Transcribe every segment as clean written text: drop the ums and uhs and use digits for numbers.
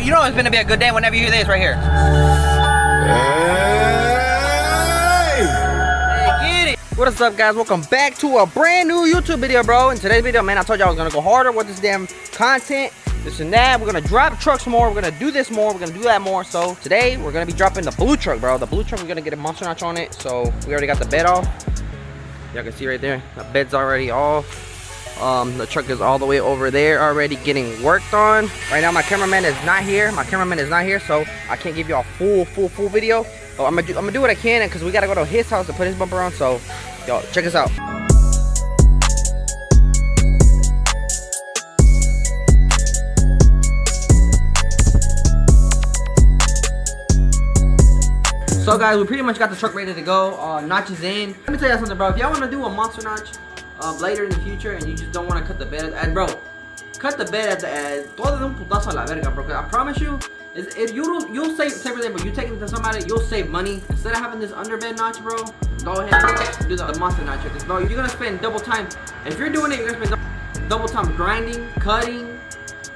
You know it's gonna be a good day whenever you hear this right here. Hey, get it. What is up, guys? Welcome back to a brand new YouTube video, bro. In today's video, man, I told you I was gonna go harder with this damn content, this and that. We're gonna drop trucks more. We're gonna do this more. We're gonna do that more. So today we're gonna be dropping the blue truck, bro. The blue truck, we're gonna get a monster notch on it. So we already got the bed off. Y'all can see right there, the bed's already off. The truck is all the way over there already getting worked on. Right now my cameraman is not here. So I can't give you a full video. But I'm gonna do what I can, because we gotta go to his house to put his bumper on. So y'all check us out. So guys, we pretty much got the truck ready to go. Notches in. Let me tell you something, bro. If y'all want to do a monster notch later in the future, and you just don't want to cut the bed, and bro, cut the bed at todo de un putazo a la verga, bro. I promise you, you'll save everything, but you take it to somebody, you'll save money. Instead of having this underbed notch, bro, go ahead and do the monster notch with this. No, you're gonna spend double time. If you're doing it, you're gonna spend double time grinding, cutting.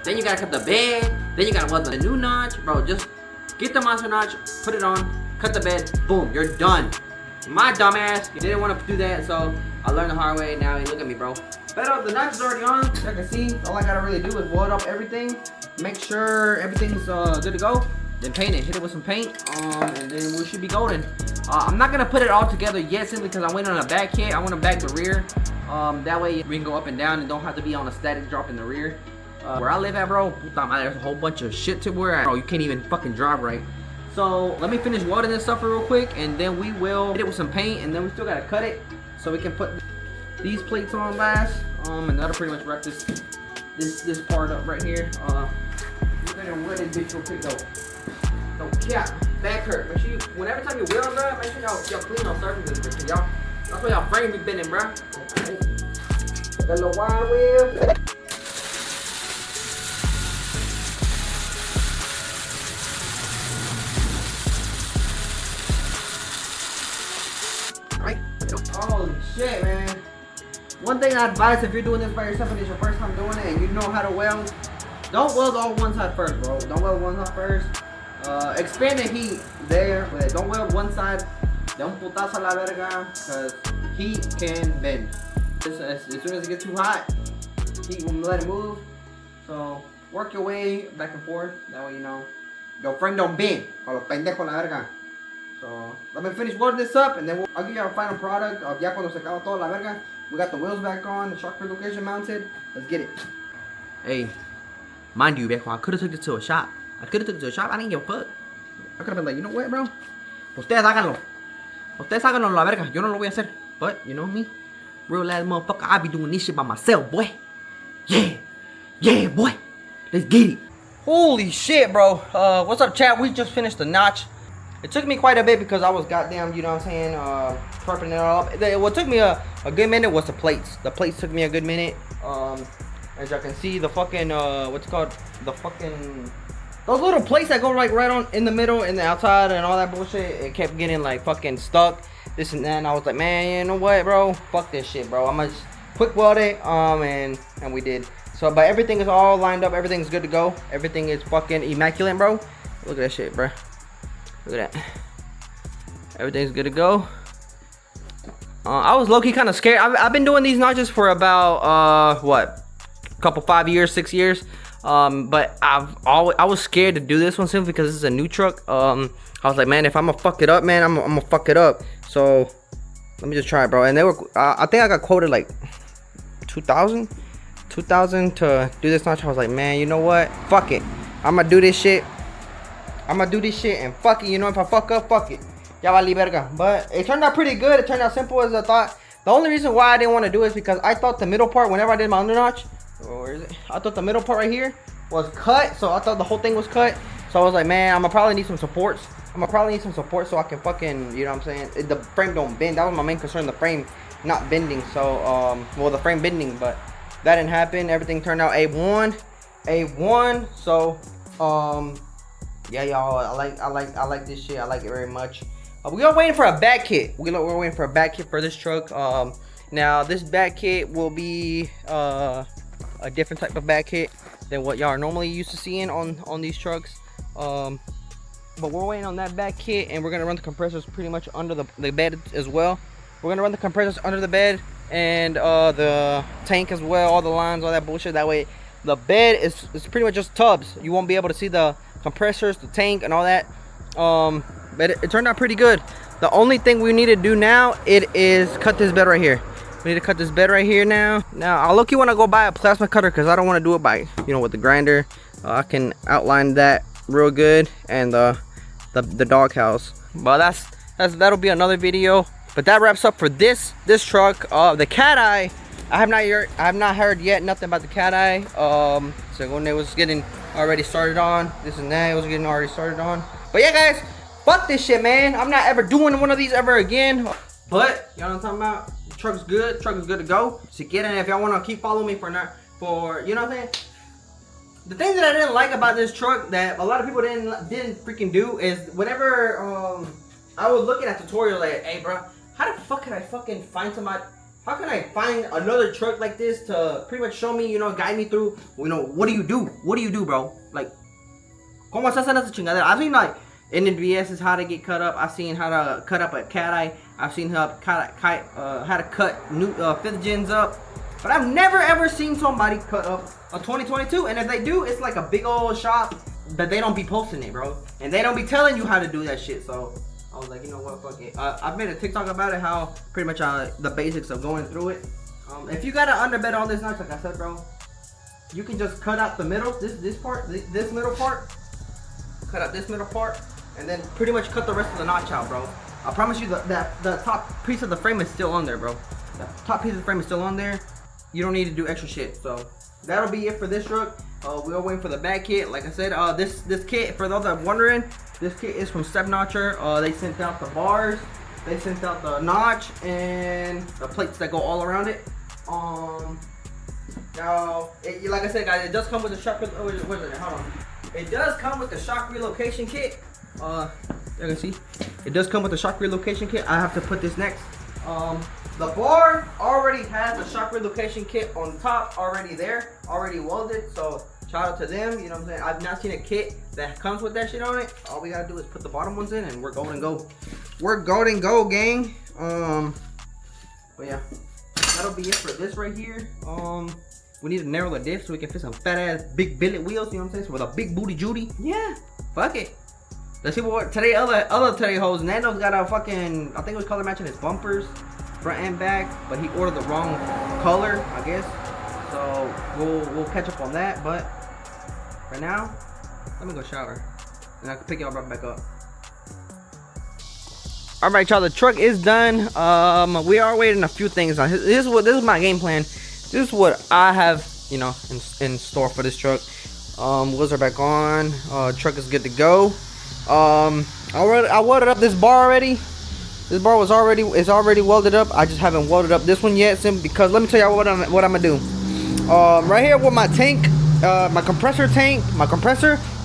Then you gotta cut the bed. Then you gotta weld the new notch, bro. Just get the monster notch, put it on, cut the bed, boom, you're done. My dumbass didn't want to do that, so I learned the hard way. Now look at me, bro. But the notch is already on. As you can see, all I gotta really do is weld up everything, make sure everything's good to go, then paint it, hit it with some paint, and then we should be golden. I'm not gonna put it all together yet, simply because I'm waiting on a back kit. I want to back the rear. That way we can go up and down and don't have to be on a static drop in the rear. Where I live at, bro, puta madre, there's a whole bunch of shit to where, bro, you can't even fucking drive right. So let me finish welding this stuff real quick, and then we will hit it with some paint, and then we still gotta cut it so we can put these plates on last. And that'll pretty much wrap this part up right here. Look at them welded bitch real quick though. Don't cap, back hurt. Make sure you, whenever time you weld, bro, make sure y'all clean on surfaces, bitch. Y'all, that's why y'all frame be bending, bro. Okay. That little wide wheel. Holy shit, man. One thing I advise, if you're doing this by yourself and it's your first time doing it and you know how to weld, don't weld all one side first, bro. Don't weld one side first. Expand the heat there, but don't weld one side. Don't putazo la verga, because heat can bend. As soon as it gets too hot, heat will let it move. So work your way back and forth. That way you know your frame don't bend. Con los pendejos la verga. So let me finish welding this up, and then I'll give you our final product of ya cuando se acaba toda la verga. We got the wheels back on, the shock location mounted. Let's get it. Hey, mind you, viejo, I could have took this to a shop. I didn't give a fuck. I could have been like, you know what, bro? Ustedes háganlo la verga. Yo no lo voy a hacer. But you know me, real ass motherfucker. I be doing this shit by myself, boy. Yeah, boy. Let's get it. Holy shit, bro. What's up, chat? We just finished the notch. It took me quite a bit because I was goddamn, you know what I'm saying, prepping it all up. What took me a good minute was the plates. The plates took me a good minute. As y'all can see, the fucking, what's it called? The fucking, those little plates that go like right on in the middle and the outside and all that bullshit, it kept getting like fucking stuck, this and that. And I was like, man, you know what, bro? Fuck this shit, bro. I'm gonna just quick weld it, and we did. So, but everything is all lined up. Everything's good to go. Everything is fucking immaculate, bro. Look at that shit, bro. Look at that. Everything's good to go. I was low-key kind of scared. I've been doing these notches for about what, a couple 5 years, 6 years. But I was scared to do this one simply because this is a new truck. I was like, man, if I'm gonna fuck it up, man, I'm gonna fuck it up. So let me just try it, bro. And they were, I think I got quoted like 2,000 to do this notch. I was like, man, you know what? Fuck it. I'm gonna do this shit. And fuck it, you know, if I fuck up, fuck it. Ya vali verga. But it turned out pretty good. It turned out simple as I thought. The only reason why I didn't want to do it is because I thought the middle part, whenever I did my under notch, where is it? I thought the middle part right here was cut. So I thought the whole thing was cut. So I was like, man, I'm gonna probably need some supports. So I can fucking, you know what I'm saying? The frame don't bend. That was my main concern, the frame not bending. So, well, the frame bending, but that didn't happen. Everything turned out A1. So, yeah, y'all, I like this shit. I like it very much. We are waiting for a back kit. We're waiting for a back kit for this truck. Now this back kit will be a different type of back kit. than what y'all are normally used to seeing on these trucks. But we're waiting on that back kit, and we're gonna run the compressors pretty much under the bed as well. We're gonna run the compressors under the bed and the tank as well, all the lines, all that bullshit. That way the bed is pretty much just tubs. You won't be able to see the compressors, the tank, and all that. But it turned out pretty good. The only thing we need to do now, it is cut this bed right here. We need to cut this bed right here now. Now I look, you want to go buy a plasma cutter because I don't want to do it by, you know, with the grinder. I can outline that real good, and the doghouse. But that'll be another video. But that wraps up for this truck. The cat eye, I have not heard yet nothing about the cat eye. So when it was getting already started on, this and that, it was getting already started on. But yeah, guys, fuck this shit, man. I'm not ever doing one of these ever again. But y'all know what I'm talking about. The truck is good. Truck is good to go. So get in. If y'all want to keep following me for you know what I'm saying. The thing that I didn't like about this truck that a lot of people didn't freaking do is whenever I was looking at tutorials like, hey bro, how the fuck can I fucking find somebody? How can I find another truck like this to pretty much show me, you know, guide me through, you know, what do you do? What do you do, bro? Like, ¿cómo se hace esa chingadera? I've seen like in the VIDS how to get cut up. I've seen how to cut up a cat eye. I've seen how to cut new 5th gens up. But I've never ever seen somebody cut up a 2022, and if they do, it's like a big old shop, but they don't be posting it, bro, and they don't be telling you how to do that shit. So I was like, you know what, fuck it. I've made a TikTok about it, how pretty much the basics of going through it. If you got an underbed on this notch, like I said, bro, you can just cut out the middle, this middle part, cut out this middle part, and then pretty much cut the rest of the notch out, bro. I promise you that the top piece of the frame is still on there, bro. The top piece of the frame is still on there. You don't need to do extra shit. So that'll be it for this truck. We are waiting for the back kit. Like I said, this kit, for those that are wondering, this kit is from Step Notcher. They sent out the bars, they sent out the notch, and the plates that go all around it. Now, like I said, guys, it does come with the shock. Hold on. It does come with the shock relocation kit. You can see, it does come with the shock relocation kit. I have to put this next. The bar already has the shock relocation kit on top, already there, already welded. So shout out to them. You know what I'm saying? I've not seen a kit that comes with that shit on it. All we gotta do is put the bottom ones in, and we're golden go. We're golden go, gang. But yeah, that'll be it for this right here. We need to narrow the diff so we can fit some fat ass big billet wheels. You know what I'm saying? So with a big booty Judy. Yeah, fuck it. Let's see what today other today hoes. Nando's got a fucking, I think it was color matching his bumpers, front and back, but he ordered the wrong color, I guess. So we'll catch up on that. But for now, let me go shower, and I can pick y'all right back up. All right, y'all. The truck is done. We are waiting a few things on. This is my game plan. This is what I have, you know, in store for this truck. Wheels are back on. Truck is good to go. I welded up this bar already. This bar is already welded up. I just haven't welded up this one yet, simply because let me tell y'all what I'm gonna do. Right here, where my tank, my compressor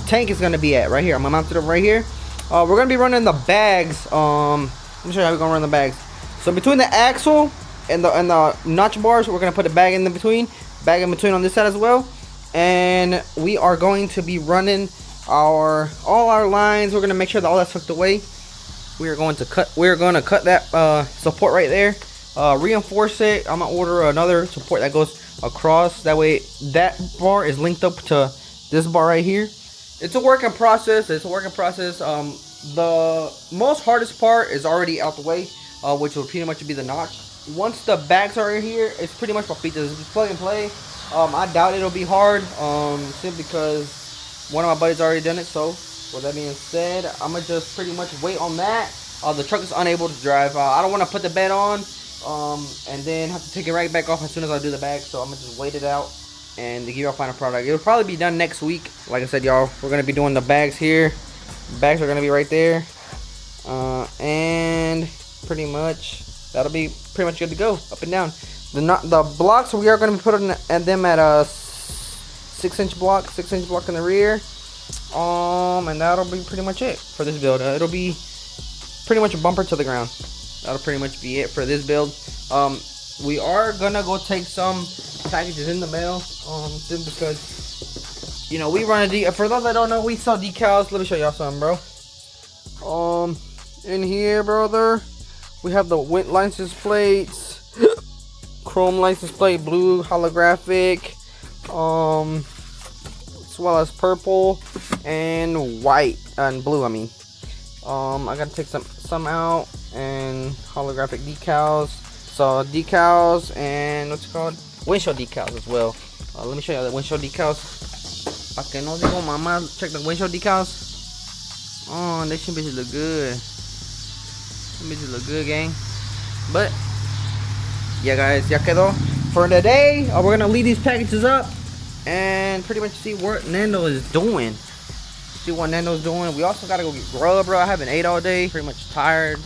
tank is gonna be at, right here. I'm gonna mount it up right here. We're gonna be running the bags. Let me show you how we're gonna run the bags. So between the axle and the notch bars, we're gonna put a bag in between on this side as well. And we are going to be running all our lines. We're gonna make sure that all that's hooked away. We are going to cut that support right there, reinforce it. I'm gonna order another support that goes across, that way that bar is linked up to this bar right here. It's a work in process. The most hardest part is already out the way, which will pretty much be the notch. Once the bags are in here, it's pretty much features. It's plug and play. I doubt it'll be hard, simply because one of my buddies already done it. So with that being said, I'm gonna just pretty much wait on that. The truck is unable to drive. I don't want to put the bed on and then have to take it right back off as soon as I do the bag. So I'm gonna just wait it out and to give y'all a final product. It'll probably be done next week. Like I said, y'all, we're gonna be doing the bags here. Bags are gonna be right there, and pretty much that'll be pretty much good to go up and down. The blocks, we are gonna be putting them at a 6-inch block in the rear. And that'll be pretty much it for this build. It'll be pretty much a bumper to the ground. That'll pretty much be it for this build. We are gonna go take some packages in the mail, simply because you know, we run a for those that don't know, we sell decals. Let me show y'all something, bro. In here, brother, we have the license plates, chrome license plate, blue holographic, as well as purple and white and blue. I mean, I gotta take some out, and holographic decals. So decals and what's it called? Windshield decals as well. Let me show you the windshield decals. Pa que no digo mamá, check the windshield decals. Oh, they should bitches look good. Them bitches look good, gang. But yeah, guys, ya quedó for today. We're gonna leave these packages up and pretty much see what Nando is doing. See what Nando's doing. We also gotta go get grub, bro. I haven't ate all day. Pretty much tired.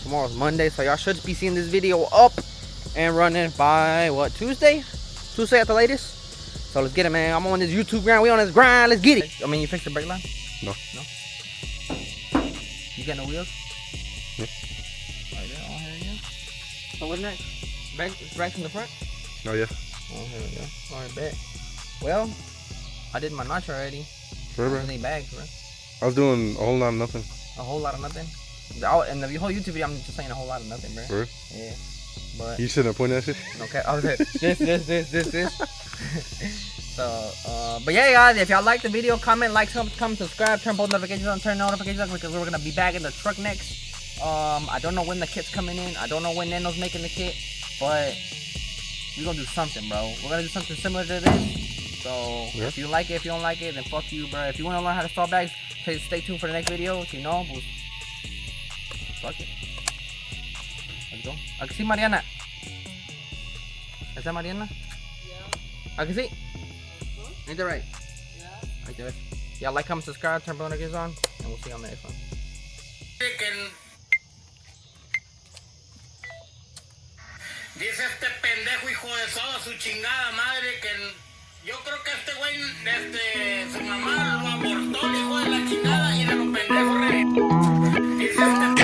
Tomorrow's Monday, so y'all should be seeing this video up and running by what, Tuesday? Tuesday at the latest. So let's get it, man. I'm on this YouTube grind. We on this grind. Let's get it. I mean, you fixed the brake line? No. No. You got no wheels? Yeah. Right there. Oh, here we go. So what's next? Back from the front? Oh yeah. Oh, here we go. All right, bet. Well, I did my notch already. Sure, bro. Any bags, bro? I was doing a whole lot of nothing. A whole lot of nothing. And the whole YouTube video, I'm just saying a whole lot of nothing, bro. Sure. Yeah. But You shouldn't have pointed that shit. okay, I was like, this. So, but yeah, guys, if y'all like the video, comment, like, comment, subscribe, turn both notifications on, turn notifications on, because we're gonna be back in the truck next. I don't know when the kit's coming in. I don't know when Nando's making the kit, but we're gonna do something, bro. We're gonna do something similar to this. So yeah. If you like it, if you don't like it, then fuck you, bro. If you wanna learn how to stall bags, stay tuned for the next video. If you know, pues, fuck it. Let's go. ¿A que sí, Mariana? ¿Esa Mariana? Yeah. ¿A que sí? Ain't that right? Yeah. Right there. Y'all like, comment, subscribe, turn bell notifications on, and we'll see you on the next one. Dice este pendejo hijo de toda su chingada madre que yo creo que este güey, su mamá lo abortó, el hijo de la chingada, y de los pendejos. Dice este